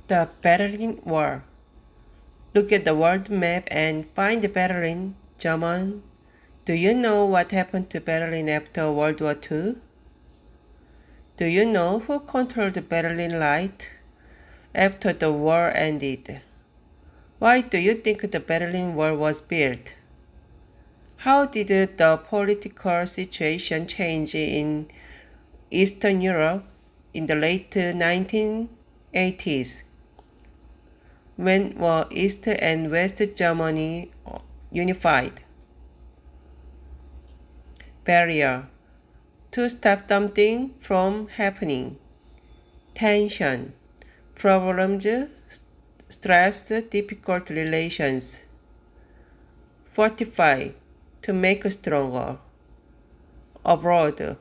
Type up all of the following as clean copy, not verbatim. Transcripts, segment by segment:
The Berlin Wall. Look at the world map and find Berlin, German. Do you know what happened to Berlin after World War II? Do you know who controlled Berlin Light after the war ended? Why do you think the Berlin Wall was built? How did the political situation change in Eastern Europe in the late 1980s? When were East and West Germany unified? Barrier. To stop something from happening. Tension. Problems, stress, difficult relations. Fortify. To make stronger. Abroad.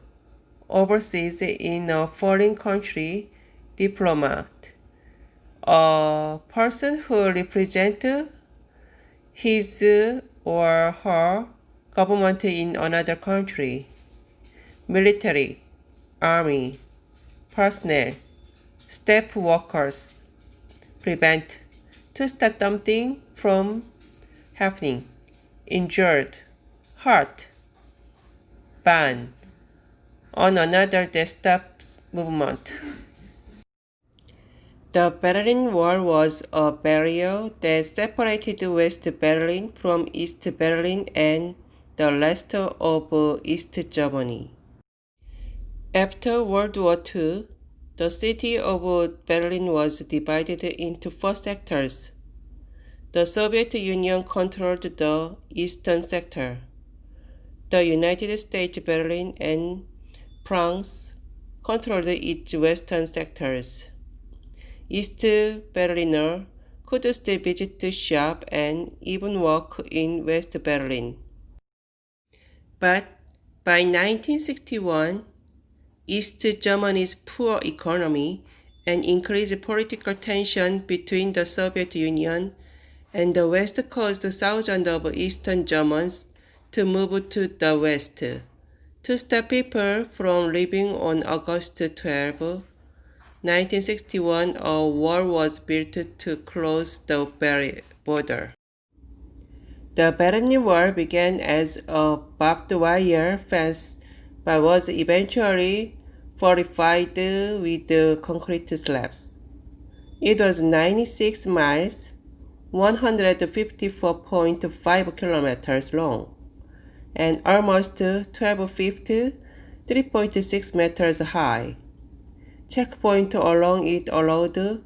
Overseas in a foreign country. Diplomat. A person who represents his or her government in another country. Military, army, personnel, staff workers. Prevent, to stop something from happening. Injured, hurt. Ban, on another that stops movement. The Berlin Wall was a barrier that separated West Berlin from East Berlin and the rest of East Germany. After World War II, the city of Berlin was divided into four sectors. The Soviet Union controlled the eastern sector. The United States Berlin and France controlled its western sectors. East Berliner could still visit the shop and even work in West Berlin. But by 1961, East Germany's poor economy and increased political tension between the Soviet Union and the West caused thousands of Eastern Germans to move to the West. To stop people from leaving on August 12, 1961, a wall was built to close the border. The Berlin Wall began as a barbed wire fence but was eventually fortified with concrete slabs. It was 96 miles, 154.5 kilometers long, and almost 12 feet, 3.6 meters high. Checkpoints along it allowed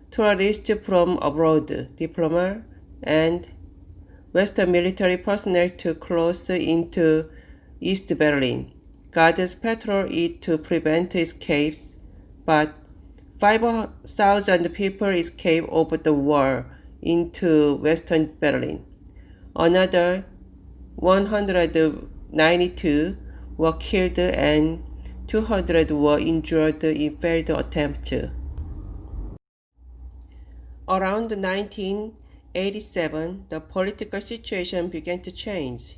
tourists from abroad, diplomats, and Western military personnel to cross into East Berlin. Guards patrol it to prevent escapes, but 5,000 people escaped over the wall into Western Berlin. Another 192 were killed and 200 were injured in failed attempts. Around 1987, the political situation began to change.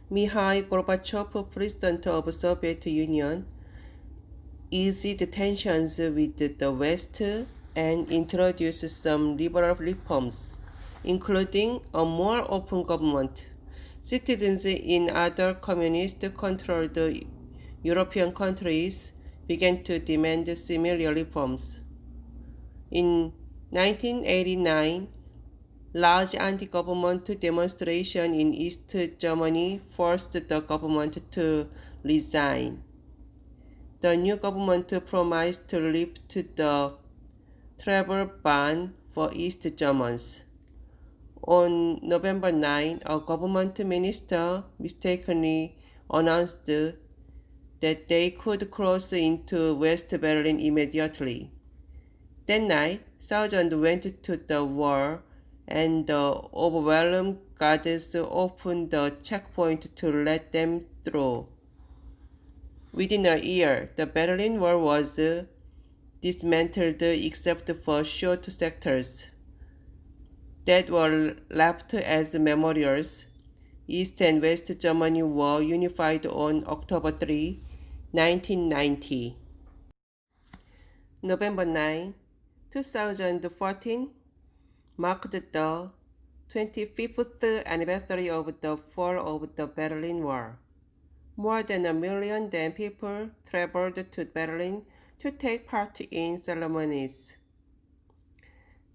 Mikhail Gorbachev, president of the Soviet Union, eased tensions with the West and introduced some liberal reforms, including a more open government. Citizens in other communist-controlled European countries began to demand similar reforms. In 1989, large anti-government demonstrations in East Germany forced the government to resign. The new government promised to lift the travel ban for East Germans. On November 9, a government minister mistakenly announced that they could cross into West Berlin immediately. That night, thousands went to the wall, and the overwhelmed guards opened the checkpoint to let them through. Within a year, the Berlin Wall was dismantled except for short sectors that were left as memorials. East and West Germany were unified on October 3, 1990. November 9, 2014 marked the 25th anniversary of the fall of the Berlin Wall. More than 1 million people traveled to Berlin to take part in ceremonies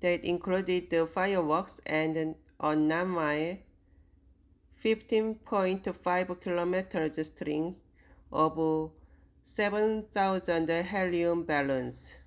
that included fireworks and a 9-mile, 15.5 kilometers strings of 7,000 helium balloons.